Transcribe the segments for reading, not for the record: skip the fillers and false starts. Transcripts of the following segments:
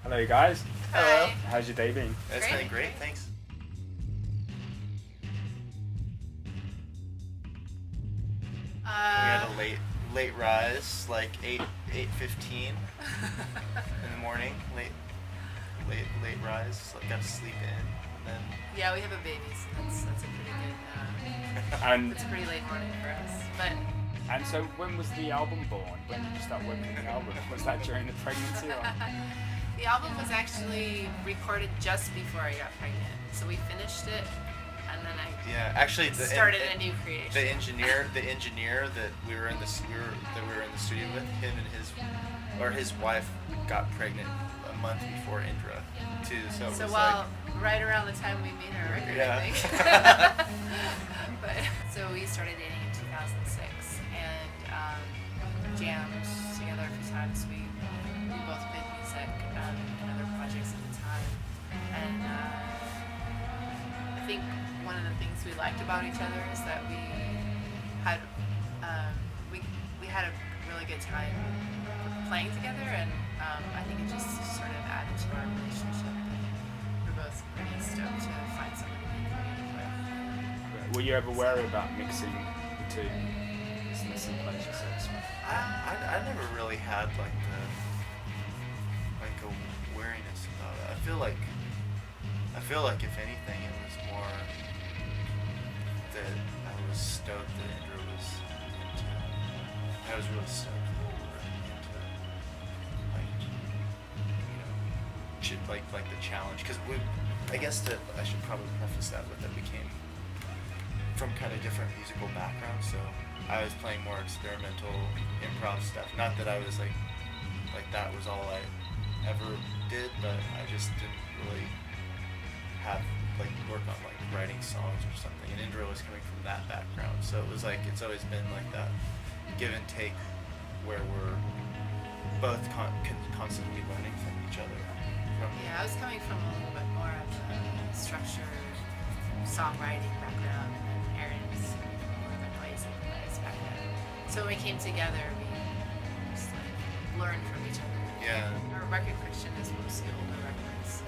Hello guys. Hello. How's your day been? It's been great, thanks. We had a late rise, like 8:15 in the morning. Late rise. Like got to sleep in, and then. Yeah, we have a baby, so that's a pretty good. And It's a pretty late morning for us, but. and so when was the album born? When did you start working on the album? Was that during the pregnancy or? The album was actually recorded just before I got pregnant, so we finished it, and then I Actually, started a new creation. The engineer that we were in the studio with, him and his wife got pregnant a month before Indra, too. So it was right around the time we made our record, Yeah. I think. But so we started dating in 2006 and jammed together a few times. We both did music and other projects at the time, and I think one of the things we liked about each other is that we had a really good time playing together, and I think it just sort of added to our relationship. And we're both pretty stoked to find someone to be creative with. Were you ever worried about mixing the two? Business and pleasure, so to speak? I never really had like a wariness about it. I feel like if anything, it was more that I was stoked that Indra was into. I was really stoked that we were into like the challenge, because I guess that I should probably preface that with that we came from kind of different musical backgrounds. So I was playing more experimental improv stuff. Not that I was like that was all I ever did, but I just didn't really have work on writing songs or something. And Indra was coming from that background, so it was like it's always been like that give and take where we're both constantly learning from each other. Yeah, I was coming from a little bit more of a structured songwriting background, and Aaron's more of a noisy background. So when we came together, we just learned from each other. Yeah. Our record collection is mostly older records.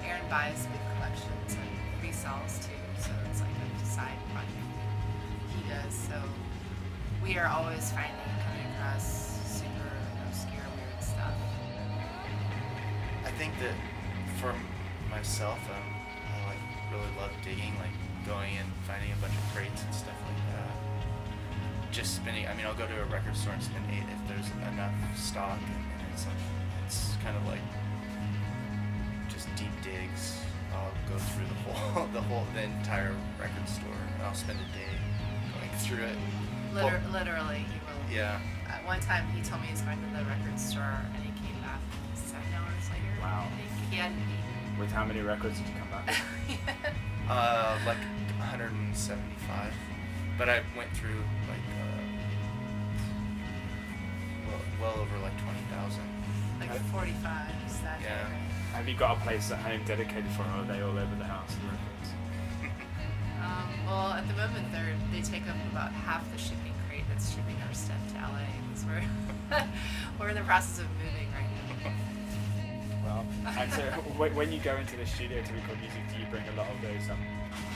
Aaron buys big collections and resells too, so it's like a side project he does. So we are always coming across super obscure, weird stuff. I think that for myself, I really love digging, going and finding a bunch of crates and stuff like that. Just spinning. I mean, I'll go to a record store and spin 8 if there's enough stock, and it's kind of like just deep digs. I'll go through the entire record store, and I'll spend a day going through it. Literally, he will. Yeah. One time he told me he was going to the record store and he came back 7 hours later. Wow. I think he hadn't eaten. With how many records did you come back with? Like 175. But I went through well over 20,000. Like 45 is that. Yeah. Have you got a place at home dedicated for them, or are they all over the house, the records? Well, at the moment they take up about half the shipping crate that's shipping our stuff to LA because we're in the process of moving right now. Well, and so when you go into the studio to record music, do you bring a lot of those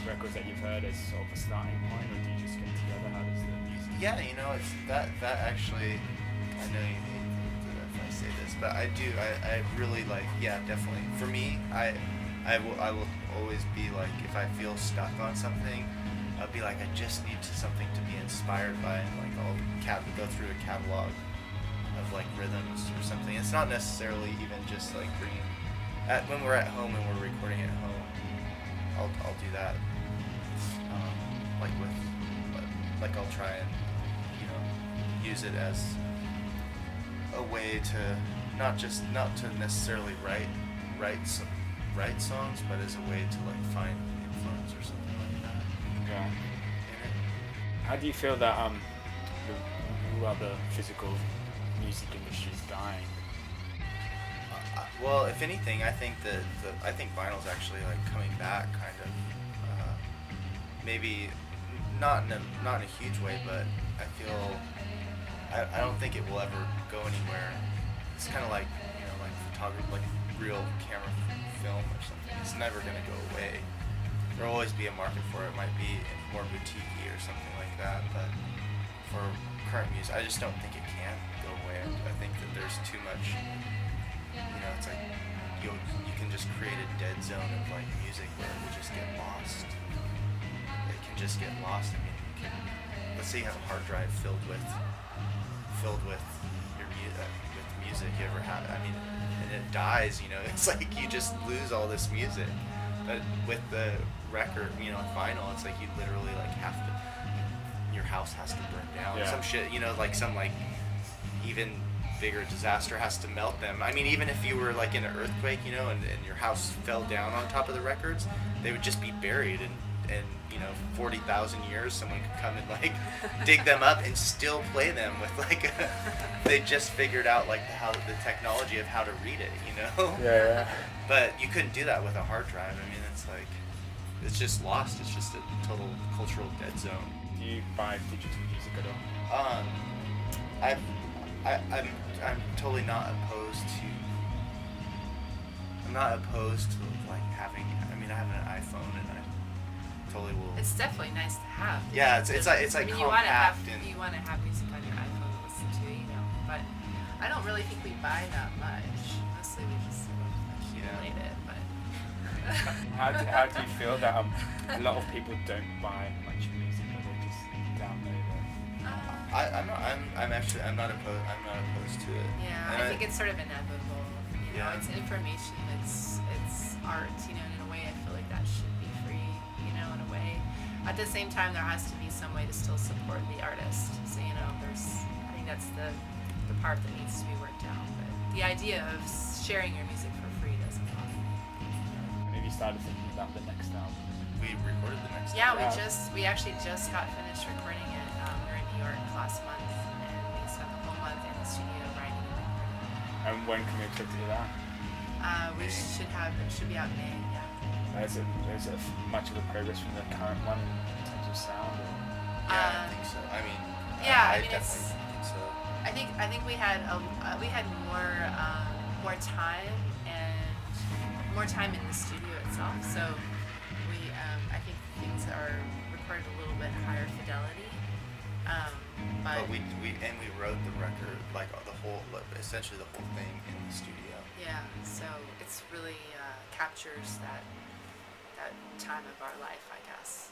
records that you've heard as sort of a starting point, or do you just get together? How does the music? Yeah, it's that actually. I know you hate if I say this, but I do. I really definitely. For me, I will always be like, if I feel stuck on something, I'll be like, I just need something to be inspired by, and I'll go through a catalog of rhythms or something. It's not necessarily even just bringing when we're at home and we're recording at home. I'll do that. I'll try and use it as a way to not to necessarily write songs, but as a way to find influence or something like that. Yeah. In it. How do you feel that the physical music industry is dying? Well, if anything, I think I think vinyl's actually coming back, kind of. Maybe not in a huge way, but I feel I don't think it will ever go anywhere. It's kind of like photography, like real camera film or something. It's never gonna go away. There'll always be a market for it. It might be more boutique-y or something like that, but for current music, I just don't think it can go away. I think that there's too much, it's like you can just create a dead zone of like music where it will just get lost. It can just get lost. I mean, let's say you have a hard drive filled with your with music you ever had. I mean, and it dies. It's like you just lose all this music. But with the record, vinyl, it's like you literally like have to. Your house has to burn down. Yeah. Some shit. Like some like even bigger disaster has to melt them. I mean, even if you were like in an earthquake, and your house fell down on top of the records, they would just be buried and 40,000 years someone could come and like dig them up and still play them with like they just figured out like the technology of how to read it. Yeah. But you couldn't do that with a hard drive. I mean, it's just lost. It's just a total cultural dead zone. Do you buy digital music at all? I'm totally not opposed to. I'm not opposed to like having. I mean, I have an iPhone and I totally will. It's definitely nice to have. Yeah, it's like you compact you want to have music on your iPhone to listen to, But I don't really think we buy that much. Mostly we just sort of accumulate it. But How do you feel that a lot of people don't buy much music, but they just download it? I'm not opposed to it. Yeah, And I think it's sort of inevitable. Yeah. It's information. It's art. In a way, I feel like that should be free. In a way. At the same time, there has to be some way to still support the artist. So I think that's the part that needs to be worked out. But the idea of sharing your music for free doesn't bother me. Maybe you started thinking about the next album. We recorded the next. Yeah, album. we actually just got finished recording it. We were in New York last month, and we spent the whole month in the studio writing and recording. And when can we expect to do that? It should be out in May. Yeah. Is it much of a progress from the current one in terms of sound? Or? Yeah, I think so. I mean, Yeah, I mean, definitely think so. I think we had more time and more time in the studio itself. So I think things are recorded a little bit higher fidelity. But we wrote the record essentially the whole thing in the studio. Yeah, so it's really captures that time of our life, I guess.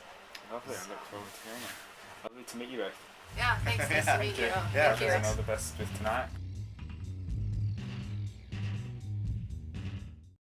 Lovely, I look forward to hearing it. Lovely to meet you both. Yeah, thanks. Nice to meet you. Yeah, Thank you. And all the best with tonight.